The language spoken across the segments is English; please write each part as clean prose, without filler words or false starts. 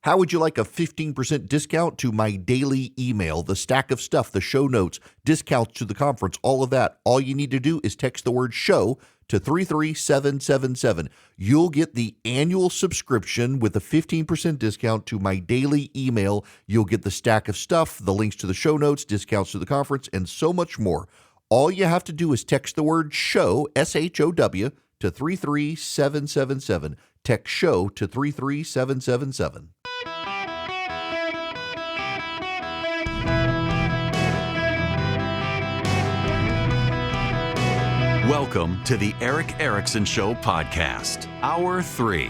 How would you like a 15% discount to my daily email, the stack of stuff, the show notes, discounts to the conference, all of that? All you need to do is text the word show to 33777. You'll get the annual subscription with a 15% discount to my daily email. You'll get the stack of stuff, the links to the show notes, discounts to the conference, and so much more. All you have to do is text the word show, SHOW, to 33777. Text show to 33777. Welcome to the Eric Erickson Show podcast, Hour 3.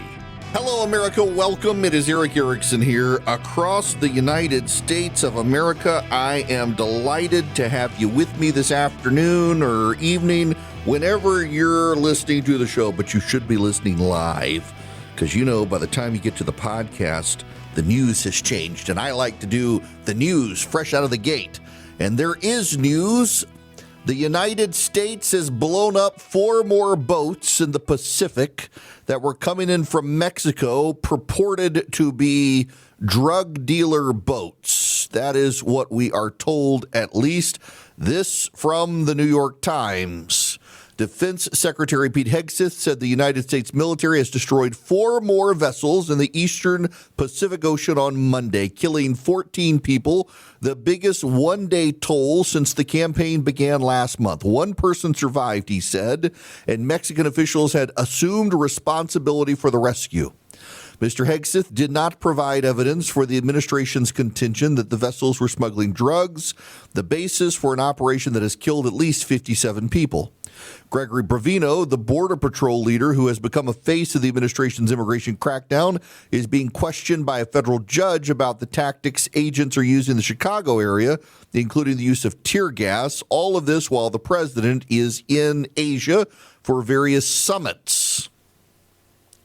Hello, America. Welcome. It is Eric Erickson here. Across the United States of America, I am delighted to have you with me this afternoon or evening, whenever you're listening to the show, but you should be listening live because, you know, by the time you get to the podcast, the news has changed, and I like to do the news fresh out of the gate. And there is news. The United States has blown up 4 more boats in the Pacific that were coming in from Mexico, purported to be drug dealer boats. That is what we are told, at least. This from the New York Times. Defense Secretary Pete Hegseth said the United States military has destroyed 4 more vessels in the eastern Pacific Ocean on Monday, killing 14 people, the biggest one-day toll since the campaign began last month. 1 person survived, he said, and Mexican officials had assumed responsibility for the rescue. Mr. Hegseth did not provide evidence for the administration's contention that the vessels were smuggling drugs, the basis for an operation that has killed at least 57 people. Gregory Bravino, the Border Patrol leader who has become a face of the administration's immigration crackdown, is being questioned by a federal judge about the tactics agents are using in the Chicago area, including the use of tear gas. All of this while the president is in Asia for various summits.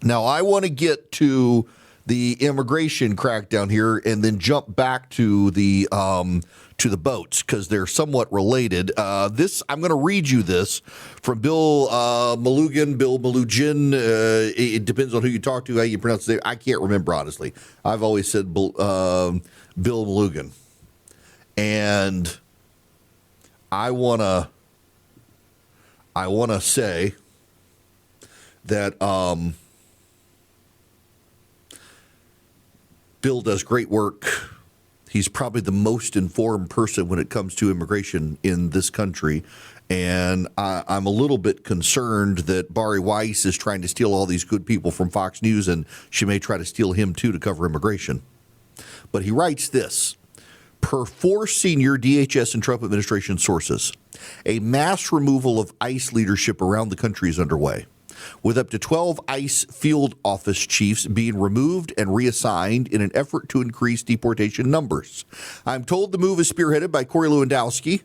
Now, I want to get to the immigration crackdown here and then jump back to the boats because they're somewhat related. I'm going to read you this from Bill Malugin. It depends on who you talk to, how you pronounce it. I can't remember, honestly. I've always said Bill Malugin. And I want to say that Bill does great work. He's probably the most informed person when it comes to immigration in this country. And I'm a little bit concerned that Bari Weiss is trying to steal all these good people from Fox News, and she may try to steal him, too, to cover immigration. But he writes this. Per 4 senior DHS and Trump administration sources, a mass removal of ICE leadership around the country is underway, with up to 12 ICE field office chiefs being removed and reassigned in an effort to increase deportation numbers. I'm told the move is spearheaded by Corey Lewandowski,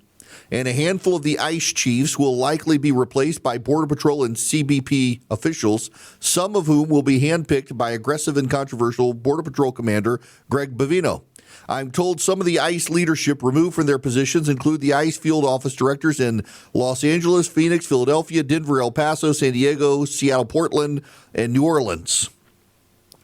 and a handful of the ICE chiefs will likely be replaced by Border Patrol and CBP officials, some of whom will be handpicked by aggressive and controversial Border Patrol Commander Greg Bavino. I'm told some of the ICE leadership removed from their positions include the ICE field office directors in Los Angeles, Phoenix, Philadelphia, Denver, El Paso, San Diego, Seattle, Portland, and New Orleans.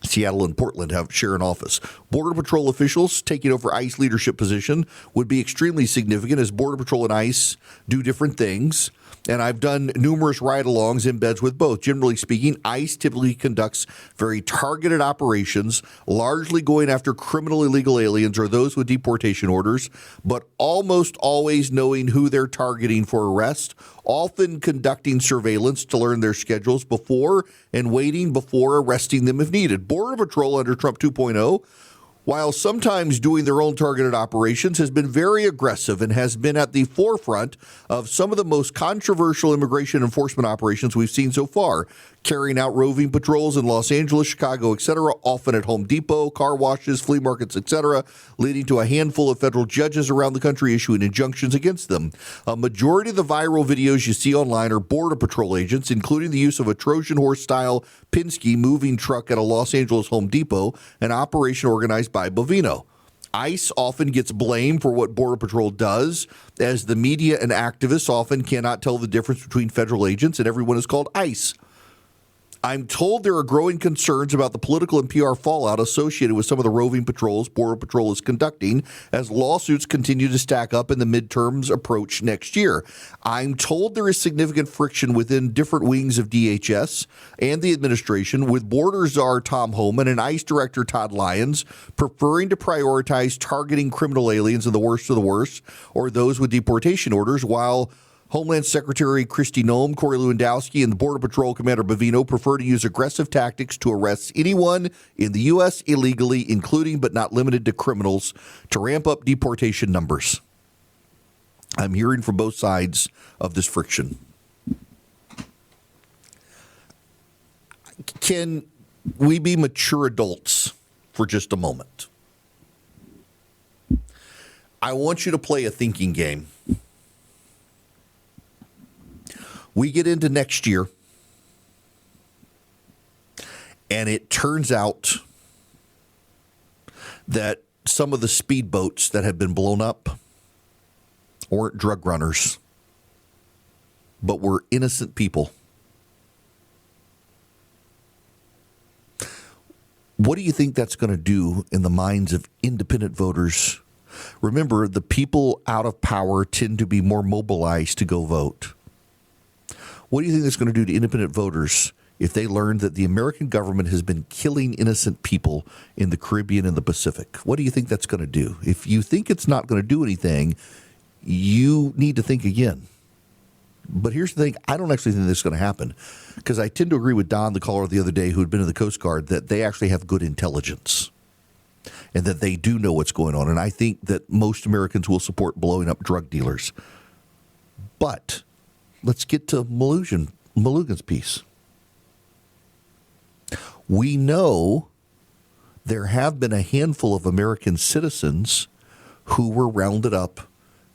Seattle and Portland share an office. Border Patrol officials taking over ICE leadership position would be extremely significant as Border Patrol and ICE do different things. And I've done numerous ride-alongs in beds with both. Generally speaking, ICE typically conducts very targeted operations, largely going after criminal illegal aliens or those with deportation orders, but almost always knowing who they're targeting for arrest, often conducting surveillance to learn their schedules before and waiting before arresting them if needed. Border Patrol under Trump 2.0, while sometimes doing their own targeted operations, has been very aggressive and has been at the forefront of some of the most controversial immigration enforcement operations we've seen so far, carrying out roving patrols in Los Angeles, Chicago, etc., often at Home Depot, car washes, flea markets, etc., leading to a handful of federal judges around the country issuing injunctions against them. A majority of the viral videos you see online are Border Patrol agents, including the use of a Trojan horse-style Penske moving truck at a Los Angeles Home Depot, an operation organized by Bavino. ICE often gets blamed for what Border Patrol does, as the media and activists often cannot tell the difference between federal agents, and everyone is called ICE. I'm told there are growing concerns about the political and PR fallout associated with some of the roving patrols Border Patrol is conducting as lawsuits continue to stack up and the midterms approach next year. I'm told there is significant friction within different wings of DHS and the administration, with Border Czar Tom Homan and ICE Director Todd Lyons preferring to prioritize targeting criminal aliens and the worst of the worst, or those with deportation orders, while Homeland Secretary Kristi Noem, Corey Lewandowski, and the Border Patrol Commander Bovino prefer to use aggressive tactics to arrest anyone in the U.S. illegally, including but not limited to criminals, to ramp up deportation numbers. I'm hearing from both sides of this friction. Can we be mature adults for just a moment? I want you to play a thinking game. We get into next year, and it turns out that some of the speedboats that have been blown up weren't drug runners, but were innocent people. What do you think that's going to do in the minds of independent voters? Remember, the people out of power tend to be more mobilized to go vote. What do you think that's going to do to independent voters if they learn that the American government has been killing innocent people in the Caribbean and the Pacific? What do you think that's going to do? If you think it's not going to do anything, you need to think again. But here's the thing. I don't actually think this is going to happen, because I tend to agree with Don, the caller the other day, who had been in the Coast Guard, that they actually have good intelligence and that they do know what's going on. And I think that most Americans will support blowing up drug dealers. But let's get to Malughan's piece. We know there have been a handful of American citizens who were rounded up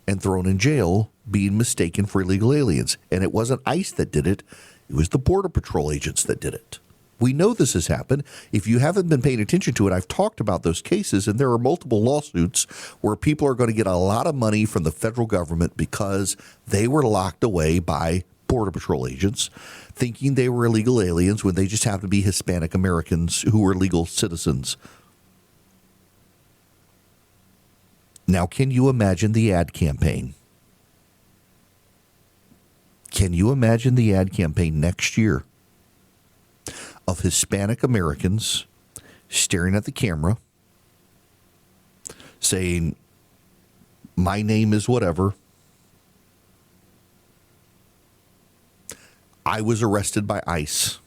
and thrown in jail being mistaken for illegal aliens. And it wasn't ICE that did it. It was the Border Patrol agents that did it. We know this has happened. If you haven't been paying attention to it, I've talked about those cases, and there are multiple lawsuits where people are going to get a lot of money from the federal government because they were locked away by Border Patrol agents thinking they were illegal aliens when they just happened to be Hispanic Americans who were legal citizens. Now, can you imagine the ad campaign? Can you imagine the ad campaign next year of Hispanic Americans staring at the camera saying, "My name is whatever. I was arrested by ICE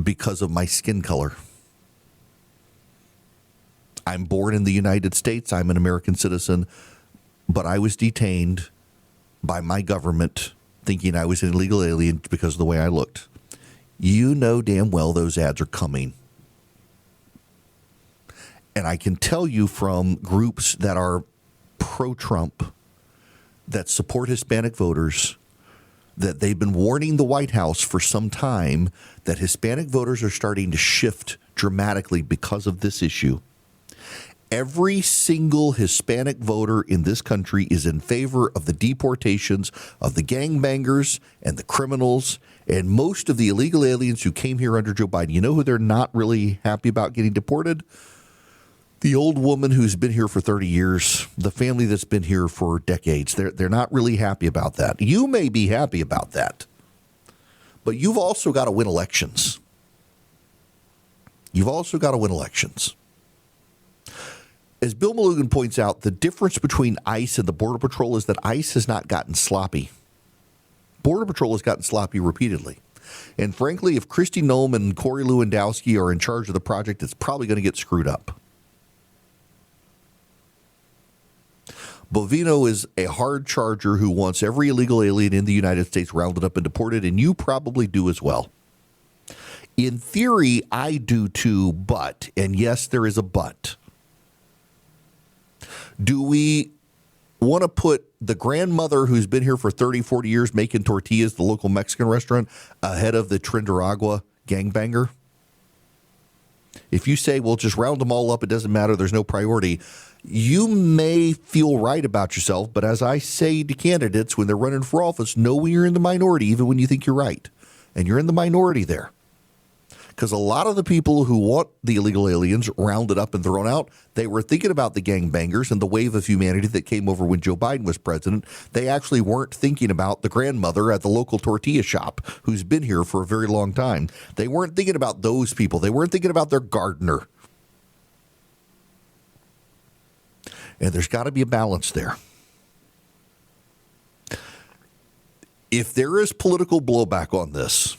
because of my skin color. I'm born in the United States. I'm an American citizen, but I was detained by my government thinking I was an illegal alien because of the way I looked." You know damn well those ads are coming. And I can tell you from groups that are pro-Trump, that support Hispanic voters, that they've been warning the White House for some time that Hispanic voters are starting to shift dramatically because of this issue. Every single Hispanic voter in this country is in favor of the deportations of the gangbangers and the criminals and most of the illegal aliens who came here under Joe Biden. You know who they're not really happy about getting deported? The old woman who's been here for 30 years, the family that's been here for decades. They're not really happy about that. You may be happy about that, but you've also got to win elections. You've also got to win elections. As Bill Malughan points out, the difference between ICE and the Border Patrol is that ICE has not gotten sloppy. Border Patrol has gotten sloppy repeatedly. And frankly, if Kristi Noem and Corey Lewandowski are in charge of the project, it's probably going to get screwed up. Bovino is a hard charger who wants every illegal alien in the United States rounded up and deported, and you probably do as well. In theory, I do too, but, and yes, there is a but. Do we want to put the grandmother who's been here for 30, 40 years making tortillas, the local Mexican restaurant, ahead of the Trinidad gangbanger? If you say, well, just round them all up, it doesn't matter, there's no priority, you may feel right about yourself. But as I say to candidates when they're running for office, know when you're in the minority, even when you think you're right. and you're in the minority there. Because a lot of the people who want the illegal aliens rounded up and thrown out, they were thinking about the gangbangers and the wave of humanity that came over when Joe Biden was president. They actually weren't thinking about the grandmother at the local tortilla shop who's been here for a very long time. They weren't thinking about those people. They weren't thinking about their gardener. And there's got to be a balance there. If there is political blowback on this,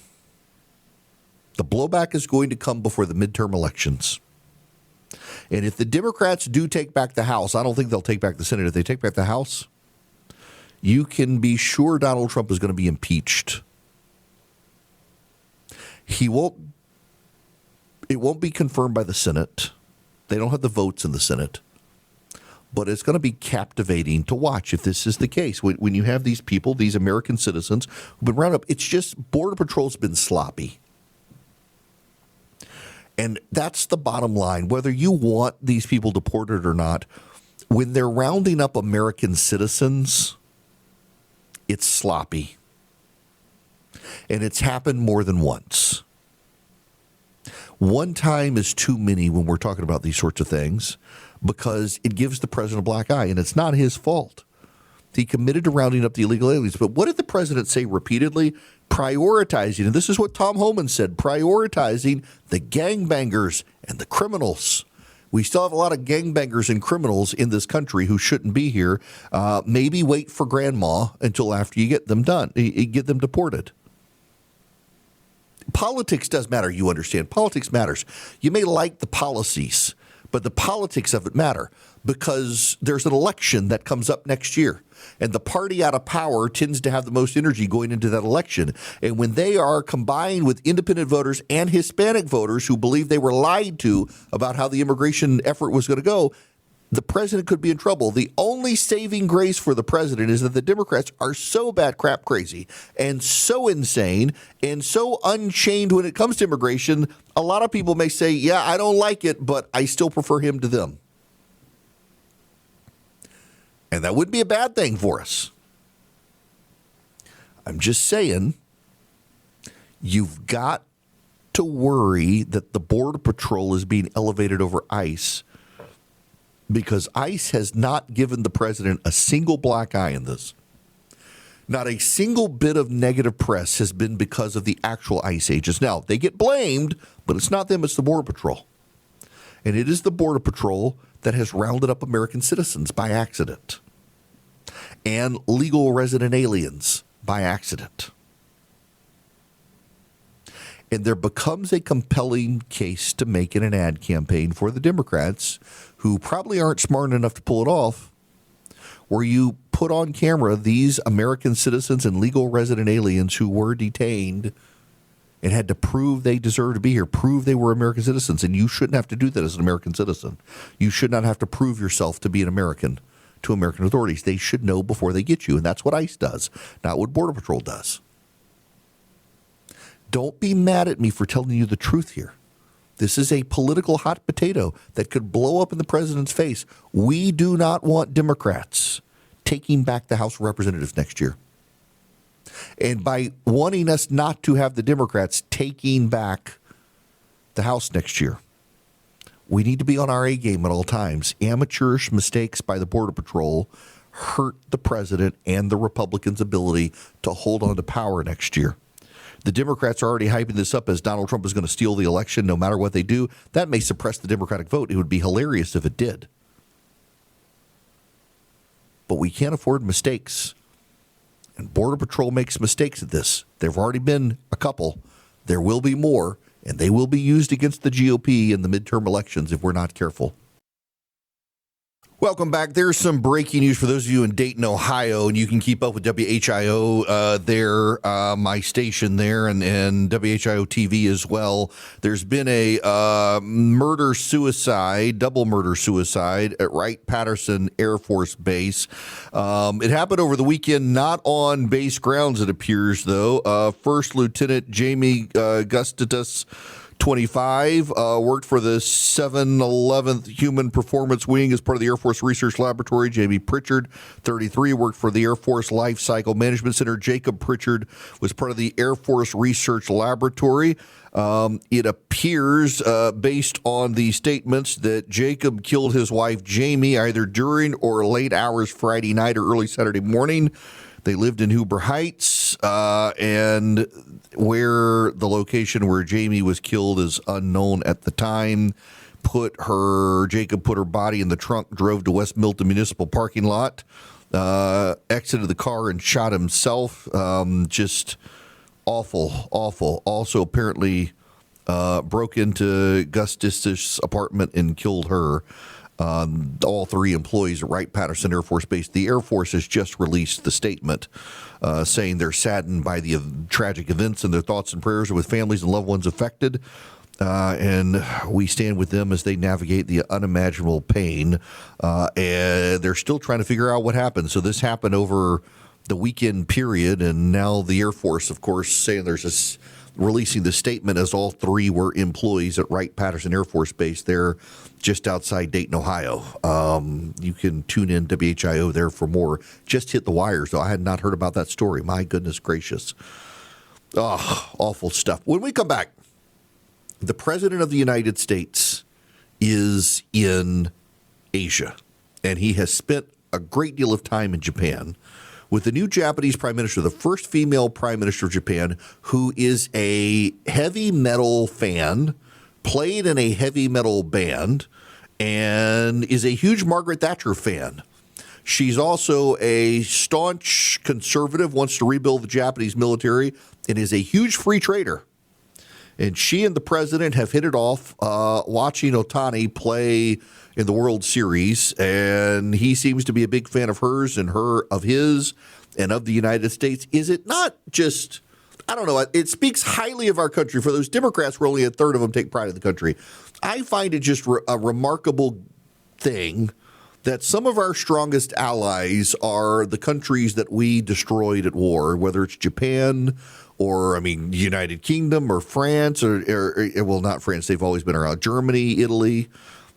the blowback is going to come before the midterm elections. And if the Democrats do take back the House, I don't think they'll take back the Senate. If they take back the House, you can be sure Donald Trump is going to be impeached. It won't be confirmed by the Senate. They don't have the votes in the Senate. But it's going to be captivating to watch if this is the case. When you have these people, these American citizens who've been rounded up, it's just Border Patrol's been sloppy. And that's the bottom line. Whether you want these people deported or not, when they're rounding up American citizens, it's sloppy. And it's happened more than once. One time is too many when we're talking about these sorts of things because it gives the president a black eye, and it's not his fault. He committed to rounding up the illegal aliens. But what did the president say repeatedly? Prioritizing, and this is what Tom Homan said, prioritizing the gangbangers and the criminals. We still have a lot of gangbangers and criminals in this country who shouldn't be here. Maybe wait for grandma until after you get them done, you get them deported. Politics does matter, you understand. Politics matters. You may like the policies, but the politics of it matter because there's an election that comes up next year. And the party out of power tends to have the most energy going into that election. And when they are combined with independent voters and Hispanic voters who believe they were lied to about how the immigration effort was going to go, the president could be in trouble. The only saving grace for the president is that the Democrats are so bat crap crazy and so insane and so unchained when it comes to immigration. A lot of people may say, yeah, I don't like it, but I still prefer him to them. And that wouldn't be a bad thing for us. I'm just saying, you've got to worry that the Border Patrol is being elevated over ICE because ICE has not given the president a single black eye in this. Not a single bit of negative press has been because of the actual ICE agents. Now, they get blamed, but it's not them, it's the Border Patrol. And it is the Border Patrol that has rounded up American citizens by accident and legal resident aliens by accident. And there becomes a compelling case to make in an ad campaign for the Democrats who probably aren't smart enough to pull it off, where you put on camera these American citizens and legal resident aliens who were detained and had to prove they deserve to be here, prove they were American citizens. And you shouldn't have to do that as an American citizen. You should not have to prove yourself to be an American to American authorities. They should know before they get you. And that's what ICE does, not what Border Patrol does. Don't be mad at me for telling you the truth here. This is a political hot potato that could blow up in the president's face. We do not want Democrats taking back the House of Representatives next year. And by wanting us not to have the Democrats taking back the House next year, we need to be on our A game at all times. Amateurish mistakes by the Border Patrol hurt the president and the Republicans' ability to hold on to power next year. The Democrats are already hyping this up as Donald Trump is going to steal the election no matter what they do. That may suppress the Democratic vote. It would be hilarious if it did. But we can't afford mistakes. And Border Patrol makes mistakes at this. There have already been a couple. There will be more, and they will be used against the GOP in the midterm elections if we're not careful. Welcome back. There's some breaking news for those of you in Dayton, Ohio, and you can keep up with WHIO there, my station there, and WHIO TV as well. There's been a double murder-suicide at Wright-Patterson Air Force Base. It happened over the weekend, not on base grounds, it appears, though. First Lieutenant Jamie Gustitus, 25, worked for the 711th Human Performance Wing as part of the Air Force Research Laboratory. Jamie Pritchard, 33, worked for the Air Force Life Cycle Management Center. Jacob Pritchard was part of the Air Force Research Laboratory. It appears, based on the statements, that Jacob killed his wife, Jamie, either during or late hours Friday night or early Saturday morning. They lived in Huber Heights, and where the location where Jamie was killed is unknown at the time. Jacob put her body in the trunk, drove to West Milton Municipal parking lot, exited the car and shot himself. Just awful, awful. Also, apparently, broke into Gus Distish's apartment and killed her. All three employees at Wright-Patterson Air Force Base. The Air Force has just released the statement saying they're saddened by the tragic events and their thoughts and prayers are with families and loved ones affected. And we stand with them as they navigate the unimaginable pain. And they're still trying to figure out what happened. So this happened over the weekend period. And now the Air Force, of course, saying releasing the statement as all three were employees at Wright-Patterson Air Force Base there just outside Dayton, Ohio. You can tune in WHIO there for more. Just hit the wires, though. I had not heard about that story. My goodness gracious. Oh, awful stuff. When we come back, the President of the United States is in Asia, and he has spent a great deal of time in Japan with the new Japanese Prime Minister, the first female Prime Minister of Japan, who is a heavy metal fan, played in a heavy metal band, and is a huge Margaret Thatcher fan. She's also a staunch conservative, wants to rebuild the Japanese military, and is a huge free trader. And she and the president have hit it off watching Ohtani play in the World Series, and he seems to be a big fan of hers and her of his and of the United States. Is it not just, I don't know, it speaks highly of our country. For those Democrats, where only a third of them take pride in the country, I find it just a remarkable thing that some of our strongest allies are the countries that we destroyed at war, whether it's Japan or, United Kingdom or France, or well, not France, they've always been around, Germany, Italy.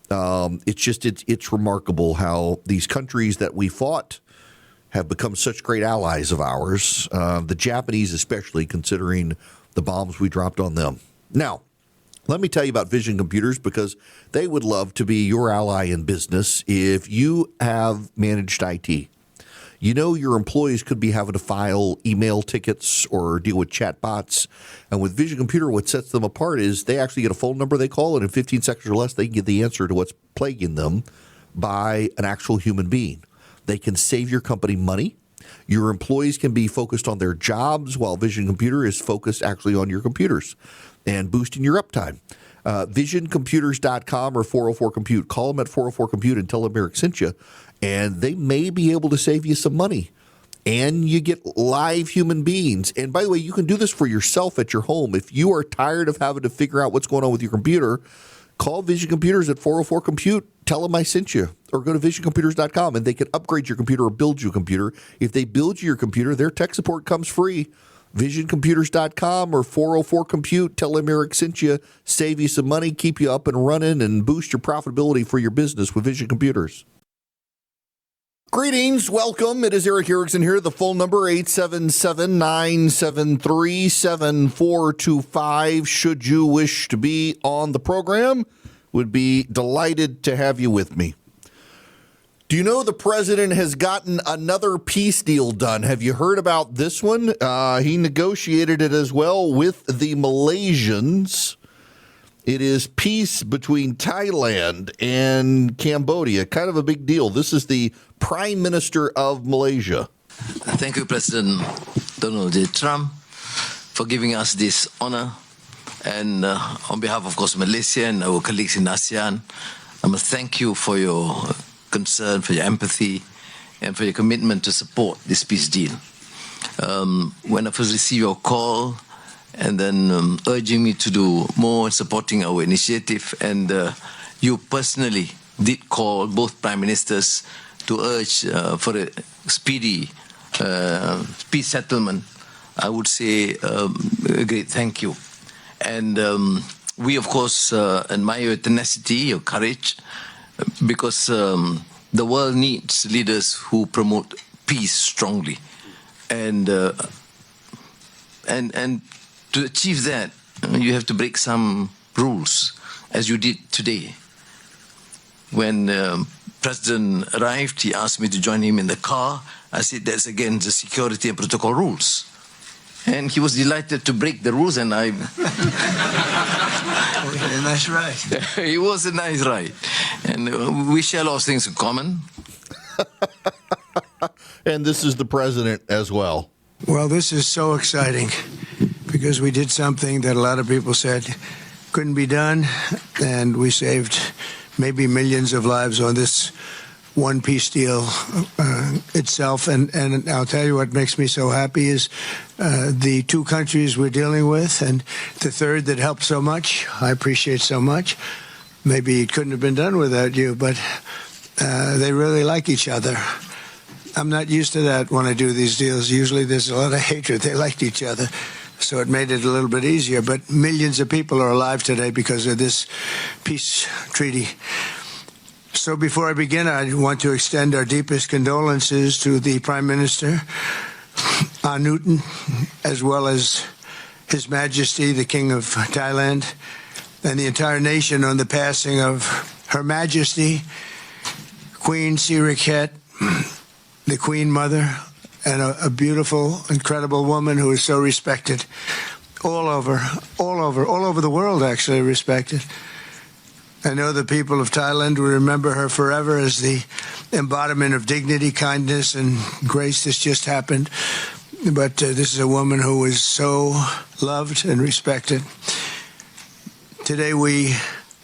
It's remarkable how these countries that we fought have become such great allies of ours, the Japanese especially, considering the bombs we dropped on them. Now, let me tell you about Vision Computers, because they would love to be your ally in business if you have managed IT. You know your employees could be having to file email tickets or deal with chatbots. And with Vision Computer, what sets them apart is they actually get a phone number they call, and in 15 seconds or less, they can get the answer to what's plaguing them by an actual human being. They can save your company money. Your employees can be focused on their jobs while Vision Computer is focused actually on your computers and boosting your uptime. VisionComputers.com or 404-COMPUTE. Call them at 404-COMPUTE and tell them Eric sent you, and they may be able to save you some money. And you get live human beings. And by the way, you can do this for yourself at your home. If you are tired of having to figure out what's going on with your computer, call Vision Computers at 404-COMPUTE. Tell them I sent you. Or go to VisionComputers.com, and they can upgrade your computer or build you a computer. If they build you your computer, their tech support comes free. VisionComputers.com or 404-COMPUTE. Tell them Eric sent you. Save you some money, keep you up and running, and boost your profitability for your business with Vision Computers. Greetings, welcome. It is Eric Erickson here. The phone number 877-973-7425. Should you wish to be on the program, would be delighted to have you with me. Do you know the president has gotten another peace deal done? Have you heard about this one? He negotiated it as well with the Malaysians. It is peace between Thailand and Cambodia. Kind of a big deal. This is the Prime Minister of Malaysia. Thank you, President Donald J. Trump, for giving us this honor. And on behalf, of course, Malaysia and our colleagues in ASEAN, I must thank you for your concern, for your empathy, and for your commitment to support this peace deal. When I first received your call, and then urging me to do more in supporting our initiative, and you personally did call both prime ministers to urge for a speedy peace settlement, I would say a great thank you. And we, of course, admire your tenacity, your courage, because the world needs leaders who promote peace strongly. And to achieve that, you have to break some rules, as you did today. When President arrived, he asked me to join him in the car. I said that's against the security and protocol rules. And he was delighted to break the rules, and I... A nice ride. It was a nice ride. And we share a lot of things in common. And this is the president as well. Well, this is so exciting because we did something that a lot of people said couldn't be done, and we saved maybe millions of lives on this one peace deal itself. And I'll tell you what makes me so happy is the two countries we're dealing with, and the third that helped so much. I appreciate so much. Maybe it couldn't have been done without you, but they really like each other. I'm not used to that when I do these deals. Usually there's a lot of hatred. They liked each other, so it made it a little bit easier. But millions of people are alive today because of this peace treaty. So before I begin, I want to extend our deepest condolences to the Prime Minister, Newton, as well as His Majesty, the King of Thailand, and the entire nation on the passing of Her Majesty, Queen Sirikhet, the Queen Mother, and a beautiful, incredible woman who is so respected all over the world, actually respected. I know the people of Thailand will remember her forever as the embodiment of dignity, kindness, and grace. This just happened. But this is a woman who is so loved and respected. Today we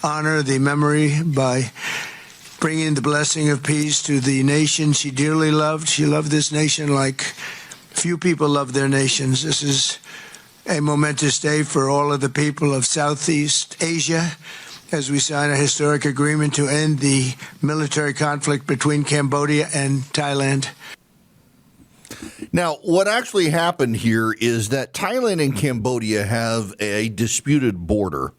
honor the memory by bringing the blessing of peace to the nation she dearly loved. She loved this nation like few people love their nations. This is a momentous day for all of the people of Southeast Asia, as we sign a historic agreement to end the military conflict between Cambodia and Thailand. Now, what actually happened here is that Thailand and Cambodia have a disputed border,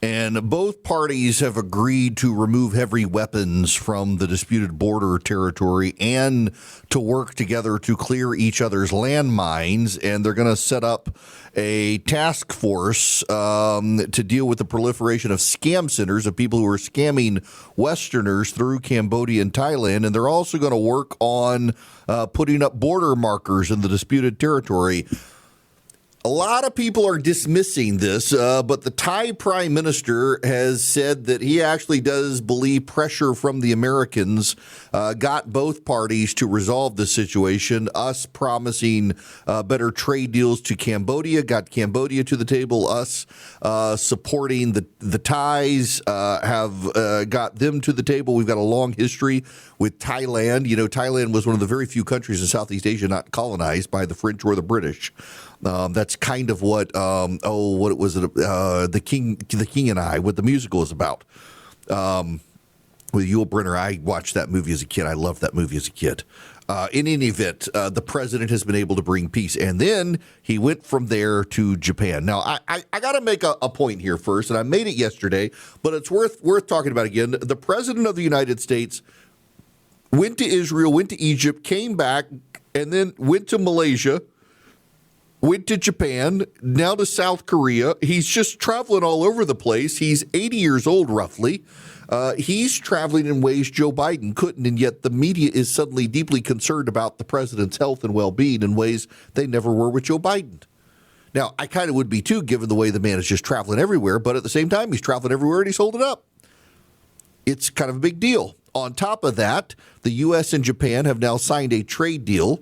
and both parties have agreed to remove heavy weapons from the disputed border territory and to work together to clear each other's landmines, and they're going to set up a task force to deal with the proliferation of scam centers of people who are scamming Westerners through Cambodia and Thailand. And they're also going to work on putting up border markers in the disputed territory. A lot of people are dismissing this, but the Thai prime minister has said that he actually does believe pressure from the Americans got both parties to resolve the situation. Us promising better trade deals to Cambodia got Cambodia to the table. Us supporting the Thais have got them to the table. We've got a long history with Thailand. You know, Thailand was one of the very few countries in Southeast Asia not colonized by the French or the British. That's kind of what what was it? The King and I, what the musical is about. With Yul Brynner, I watched that movie as a kid. I loved that movie as a kid. In any event, the president has been able to bring peace, and then he went from there to Japan. Now, I got to make a point here first, and I made it yesterday, but it's worth talking about again. The president of the United States went to Israel, went to Egypt, came back, and then went to Malaysia. Went to Japan, now to South Korea. He's just traveling all over the place. He's 80 years old, roughly. He's traveling in ways Joe Biden couldn't, and yet the media is suddenly deeply concerned about the president's health and well-being in ways they never were with Joe Biden. Now, I kind of would be, too, given the way the man is just traveling everywhere, but at the same time, he's traveling everywhere and he's holding up. It's kind of a big deal. On top of that, the U.S. and Japan have now signed a trade deal.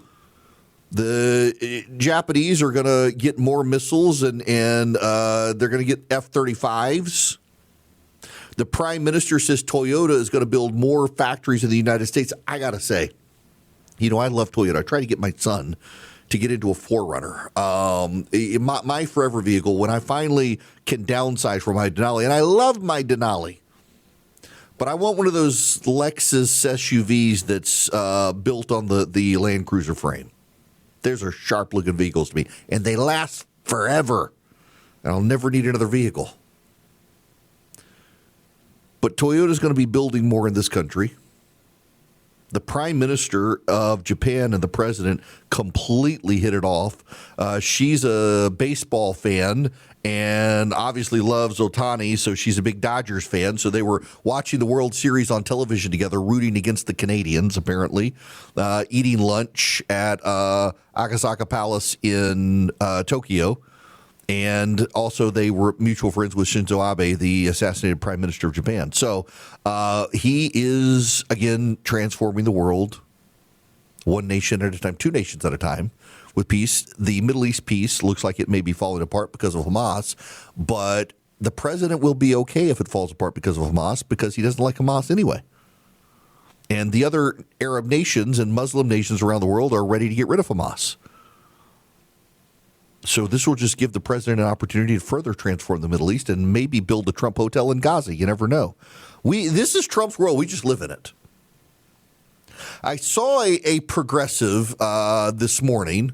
The Japanese are going to get more missiles and they're going to get F-35s. The prime minister says Toyota is going to build more factories in the United States. I got to say, you know, I love Toyota. I tried to get my son to get into a 4Runner. My forever vehicle, when I finally can downsize from my Denali, and I love my Denali, but I want one of those Lexus SUVs that's built on the Land Cruiser frame. Those are sharp-looking vehicles to me, and they last forever. And I'll never need another vehicle. But Toyota's going to be building more in this country. The prime minister of Japan and the president completely hit it off. She's a baseball fan and obviously loves Ohtani, so she's a big Dodgers fan. So they were watching the World Series on television together, rooting against the Canadians, apparently, eating lunch at Akasaka Palace in Tokyo. And also they were mutual friends with Shinzo Abe, the assassinated prime minister of Japan. So he is, again, transforming the world one nation at a time, two nations at a time with peace. The Middle East peace looks like it may be falling apart because of Hamas, but the president will be okay if it falls apart because of Hamas because he doesn't like Hamas anyway. And the other Arab nations and Muslim nations around the world are ready to get rid of Hamas. So this will just give the president an opportunity to further transform the Middle East and maybe build a Trump hotel in Gaza. You never know. This is Trump's world. We just live in it. I saw a progressive this morning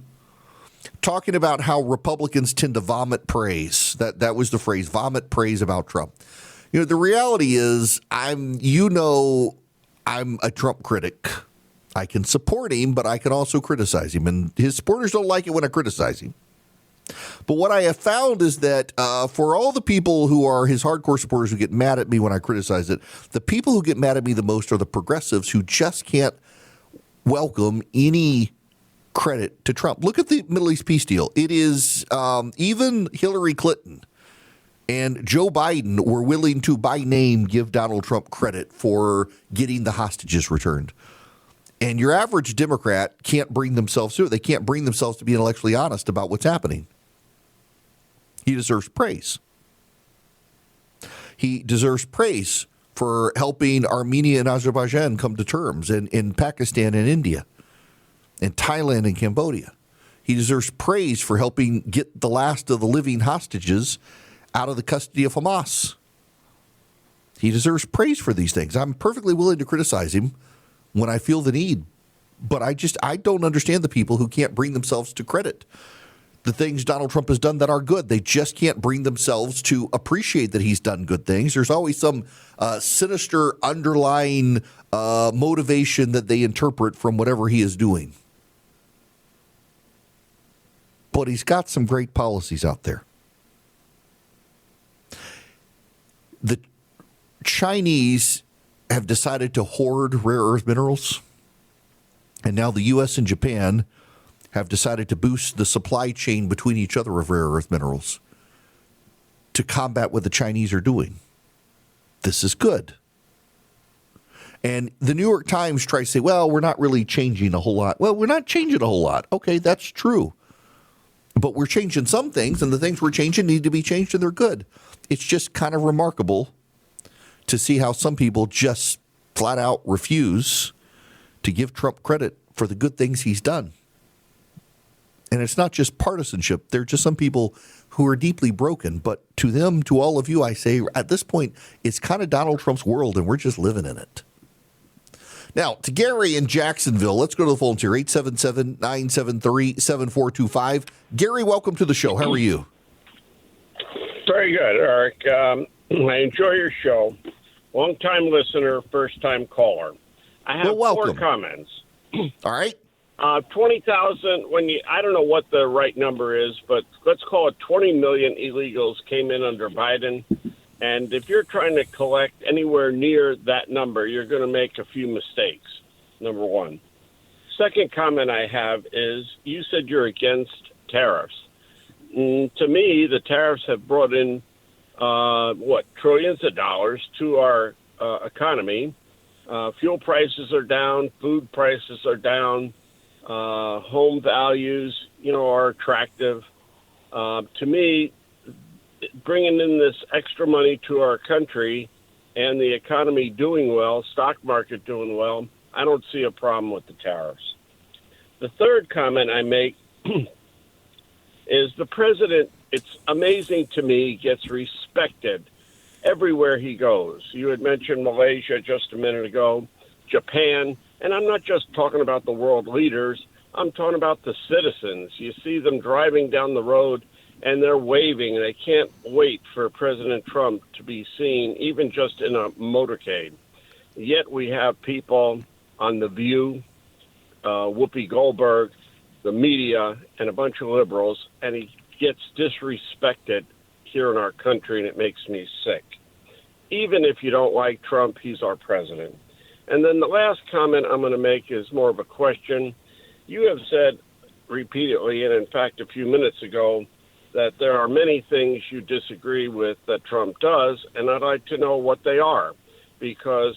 talking about how Republicans tend to vomit praise. That was the phrase, vomit praise about Trump. You know, the reality is I'm a Trump critic. I can support him, but I can also criticize him. And his supporters don't like it when I criticize him. But what I have found is that for all the people who are his hardcore supporters who get mad at me when I criticize it, the people who get mad at me the most are the progressives who just can't welcome any credit to Trump. Look at the Middle East peace deal. It is even Hillary Clinton and Joe Biden were willing to, by name, give Donald Trump credit for getting the hostages returned. And your average Democrat can't bring themselves to it. They can't bring themselves to be intellectually honest about what's happening. He deserves praise. He deserves praise for helping Armenia and Azerbaijan come to terms, and in Pakistan and India, and Thailand and Cambodia. He deserves praise for helping get the last of the living hostages out of the custody of Hamas. He deserves praise for these things. I'm perfectly willing to criticize him when I feel the need. But I don't understand the people who can't bring themselves to credit the things Donald Trump has done that are good. They just can't bring themselves to appreciate that he's done good things. There's always some sinister underlying motivation that they interpret from whatever he is doing. But he's got some great policies out there. The Chinese have decided to hoard rare earth minerals. And now the U.S. and Japan have decided to boost the supply chain between each other of rare earth minerals to combat what the Chinese are doing. This is good. And the New York Times tries to say, well, we're not really changing a whole lot. Well, we're not changing a whole lot. Okay, that's true. But we're changing some things, and the things we're changing need to be changed, and they're good. It's just kind of remarkable to see how some people just flat out refuse to give Trump credit for the good things he's done. And it's not just partisanship. There are just some people who are deeply broken. But to them, to all of you, I say, at this point, it's kind of Donald Trump's world, and we're just living in it. Now, to Gary in Jacksonville, let's go to the phones here, 877-973-7425. Gary, welcome to the show. How are you? Very good, Eric. I enjoy your show. Long-time listener, first-time caller. I have four comments. All right. 20,000, I don't know what the right number is, but let's call it 20 million illegals came in under Biden. And if you're trying to collect anywhere near that number, you're going to make a few mistakes, number one. Second comment I have is you said you're against tariffs. To me, the tariffs have brought in, trillions of dollars to our economy. Fuel prices are down, food prices are down, home values, are attractive. To me, bringing in this extra money to our country and the economy doing well, stock market doing well, I don't see a problem with the tariffs. The third comment I make is the president, it's amazing to me, gets respected everywhere he goes. You had mentioned Malaysia just a minute ago, Japan, and I'm not just talking about the world leaders. I'm talking about the citizens. You see them driving down the road and they're waving, and they can't wait for President Trump to be seen, even just in a motorcade. Yet we have people on The View, Whoopi Goldberg, the media, and a bunch of liberals, and he gets disrespected here in our country, and it makes me sick. Even if you don't like Trump, he's our president. And then the last comment I'm going to make is more of a question. You have said repeatedly, and in fact a few minutes ago, that there are many things you disagree with that Trump does, and I'd like to know what they are. Because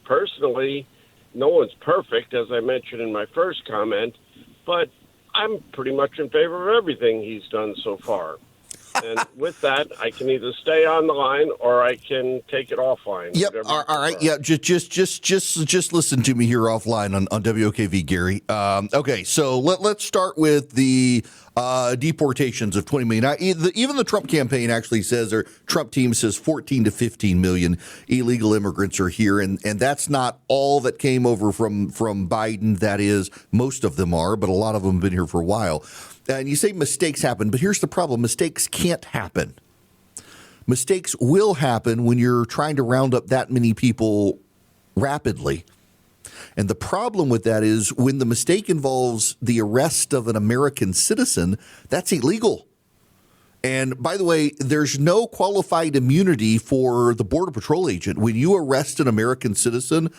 personally, no one's perfect, as I mentioned in my first comment, but I'm pretty much in favor of everything he's done so far. And with that, I can either stay on the line or I can take it offline. Yep. All right. Yeah. Just listen to me here offline on WOKV, Gary. Okay. So let's start with the deportations of 20 million. Now, even the Trump campaign actually says, or Trump team says 14 to 15 million illegal immigrants are here. And that's not all that came over from Biden. That is, most of them are, but a lot of them have been here for a while. And you say mistakes happen, but here's the problem. Mistakes can't happen. Mistakes will happen when you're trying to round up that many people rapidly. And the problem with that is when the mistake involves the arrest of an American citizen, that's illegal. And by the way, there's no qualified immunity for the Border Patrol agent. When you arrest an American citizen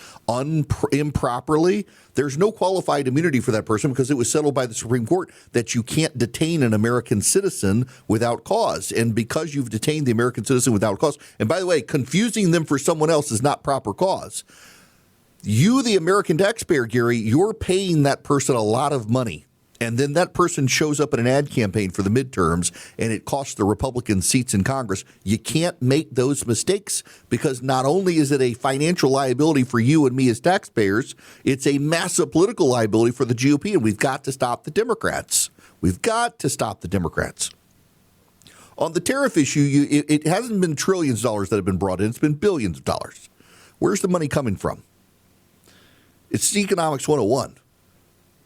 improperly, there's no qualified immunity for that person because it was settled by the Supreme Court that you can't detain an American citizen without cause. And because you've detained the American citizen without cause, and by the way, confusing them for someone else is not proper cause. You, the American taxpayer, Gary, you're paying that person a lot of money. And then that person shows up in an ad campaign for the midterms and it costs the Republicans seats in Congress. You can't make those mistakes because not only is it a financial liability for you and me as taxpayers, it's a massive political liability for the GOP. And we've got to stop the Democrats. We've got to stop the Democrats. On the tariff issue, it hasn't been trillions of dollars that have been brought in. It's been billions of dollars. Where's the money coming from? It's Economics 101.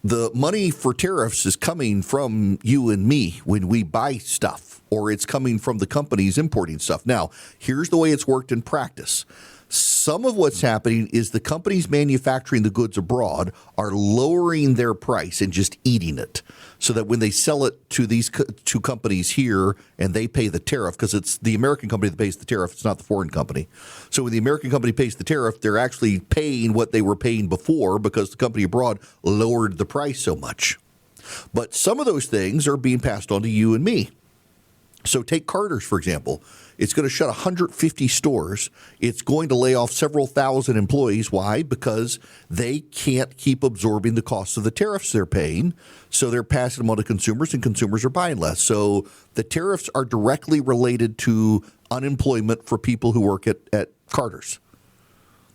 The money for tariffs is coming from you and me when we buy stuff, or it's coming from the companies importing stuff. Now, here's the way it's worked in practice. Some of what's happening is the companies manufacturing the goods abroad are lowering their price and just eating it so that when they sell it to these two companies here and they pay the tariff, because it's the American company that pays the tariff, it's not the foreign company. So when the American company pays the tariff, they're actually paying what they were paying before because the company abroad lowered the price so much. But some of those things are being passed on to you and me. So take Carter's, for example. It's going to shut 150 stores. It's going to lay off several thousand employees. Why? Because they can't keep absorbing the costs of the tariffs they're paying. So they're passing them on to consumers, and consumers are buying less. So the tariffs are directly related to unemployment for people who work at Carter's.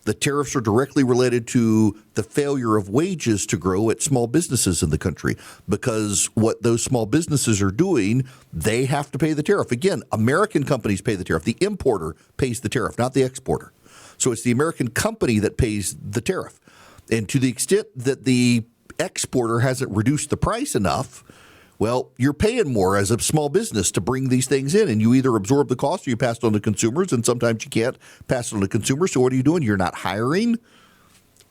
The tariffs are directly related to the failure of wages to grow at small businesses in the country because what those small businesses are doing, they have to pay the tariff. Again, American companies pay the tariff. The importer pays the tariff, not the exporter. So it's the American company that pays the tariff. And to the extent that the exporter hasn't reduced the price enough, well, you're paying more as a small business to bring these things in, and you either absorb the cost or you pass it on to consumers, and sometimes you can't pass it on to consumers. So what are you doing? You're not hiring.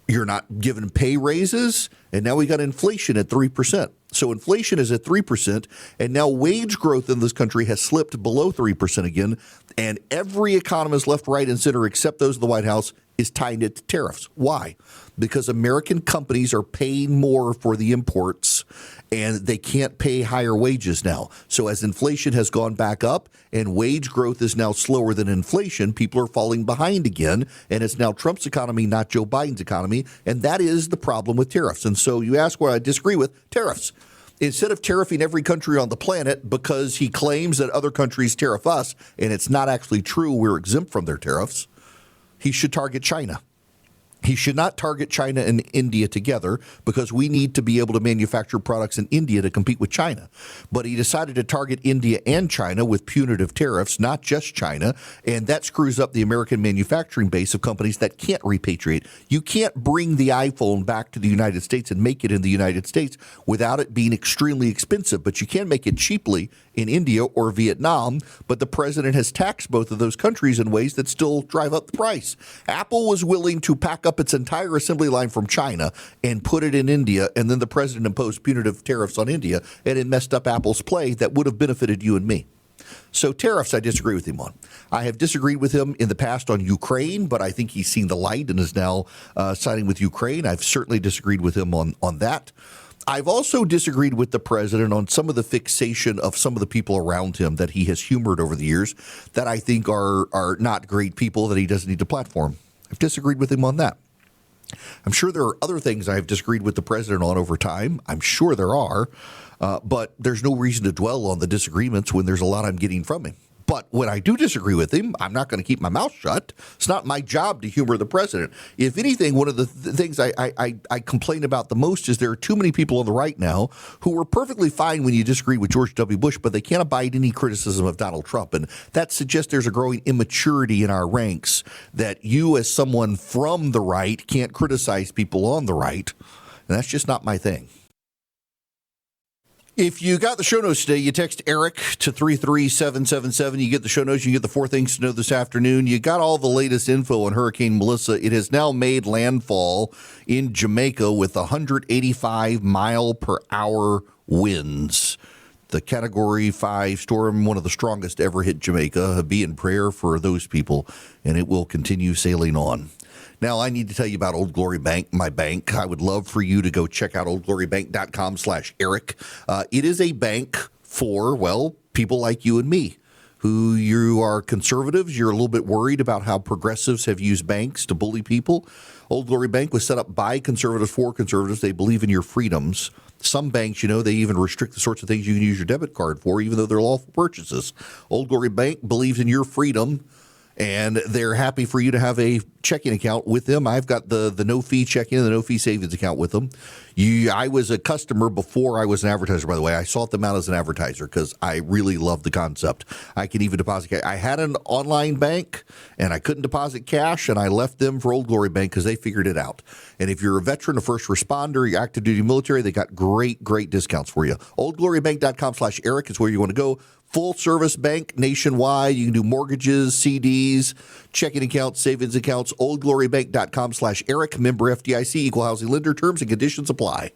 You're not giving pay raises, and now we got inflation at 3%. So inflation is at 3%, and now wage growth in this country has slipped below 3% again, and every economist left, right, and center except those of the White House is tying it to tariffs. Why? Because American companies are paying more for the imports and they can't pay higher wages now. So as inflation has gone back up and wage growth is now slower than inflation, people are falling behind again. And it's now Trump's economy, not Joe Biden's economy. And that is the problem with tariffs. And so you ask what I disagree with, tariffs. Instead of tariffing every country on the planet because he claims that other countries tariff us, and it's not actually true, we're exempt from their tariffs, he should target China. He should not target China and India together because we need to be able to manufacture products in India to compete with China. But he decided to target India and China with punitive tariffs, not just China, and that screws up the American manufacturing base of companies that can't repatriate. You can't bring the iPhone back to the United States and make it in the United States without it being extremely expensive, but you can make it cheaply in India or Vietnam, but the president has taxed both of those countries in ways that still drive up the price. Apple was willing to pack up its entire assembly line from China and put it in India, and then the president imposed punitive tariffs on India, and it messed up Apple's play that would have benefited you and me. So tariffs, I disagree with him on. I have disagreed with him in the past on Ukraine, but I think he's seen the light and is now siding with Ukraine. I've certainly disagreed with him on that. I've also disagreed with the president on some of the fixation of some of the people around him that he has humored over the years that I think are not great people that he doesn't need to platform. I've disagreed with him on that. I'm sure there are other things I've disagreed with the president on over time. I'm sure there are, but there's no reason to dwell on the disagreements when there's a lot I'm getting from him. But when I do disagree with him, I'm not going to keep my mouth shut. It's not my job to humor the president. If anything, one of the things I complain about the most is there are too many people on the right now who were perfectly fine when you disagree with George W. Bush, but they can't abide any criticism of Donald Trump. And that suggests there's a growing immaturity in our ranks that you as someone from the right can't criticize people on the right. And that's just not my thing. If you got the show notes today, you text Eric to 33777. You get the show notes. You get the 4 things to know this afternoon. You got all the latest info on Hurricane Melissa. It has now made landfall in Jamaica with 185 mile per hour winds. The Category 5 storm, one of the strongest ever hit Jamaica. Be in prayer for those people, and it will continue sailing on. Now, I need to tell you about Old Glory Bank, my bank. I would love for you to go check out oldglorybank.com/Eric. It is a bank for, well, people like you and me, who you are conservatives. You're a little bit worried about how progressives have used banks to bully people. Old Glory Bank was set up by conservatives for conservatives. They believe in your freedoms. Some banks, they even restrict the sorts of things you can use your debit card for, even though they're lawful purchases. Old Glory Bank believes in your freedom, and they're happy for you to have a checking account with them. I've got the no-fee checking and the no-fee savings account with them. I was a customer before I was an advertiser, by the way. I sought them out as an advertiser because I really love the concept. I can even deposit cash. I had an online bank, and I couldn't deposit cash, and I left them for Old Glory Bank because they figured it out. And if you're a veteran, a first responder, you're active duty military, they got great discounts for you. Oldglorybank.com/Eric is where you want to go. Full service bank nationwide. You can do mortgages, CDs, checking accounts, savings accounts. Oldglorybank.com/Eric. Member FDIC, equal housing lender. Terms and conditions apply.